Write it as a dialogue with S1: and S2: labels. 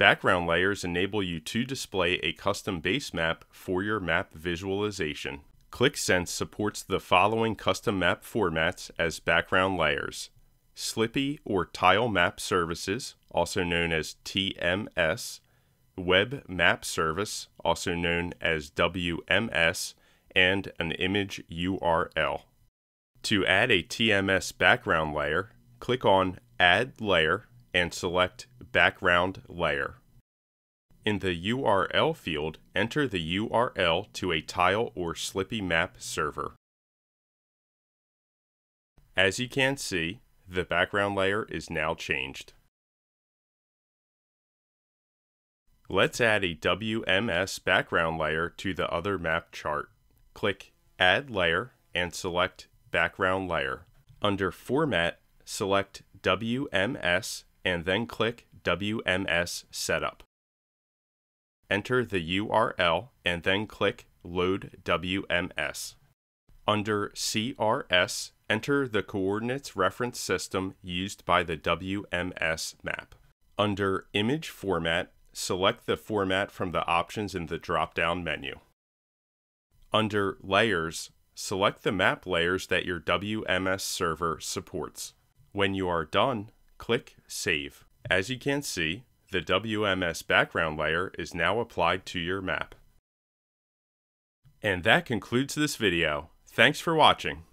S1: Background layers enable you to display a custom base map for your map visualization. Qlik Sense supports the following custom map formats as background layers: Slippy or Tile Map Services, also known as TMS, Web Map Service, also known as WMS, and an image URL. To add a TMS background layer, click on Add Layer and select Background Layer. In the URL field, enter the URL to a tile or Slippy Map server. As you can see, the background layer is now changed. Let's add a WMS background layer to the other map chart. Click Add Layer and select Background Layer. Under Format, select WMS and then click WMS Setup. Enter the URL and then click Load WMS. Under CRS, enter the coordinates reference system used by the WMS map. Under Image Format, select the format from the options in the drop-down menu. Under Layers, select the map layers that your WMS server supports. When you are done, click Save. As you can see, the WMS background layer is now applied to your map. And that concludes this video. Thanks for watching.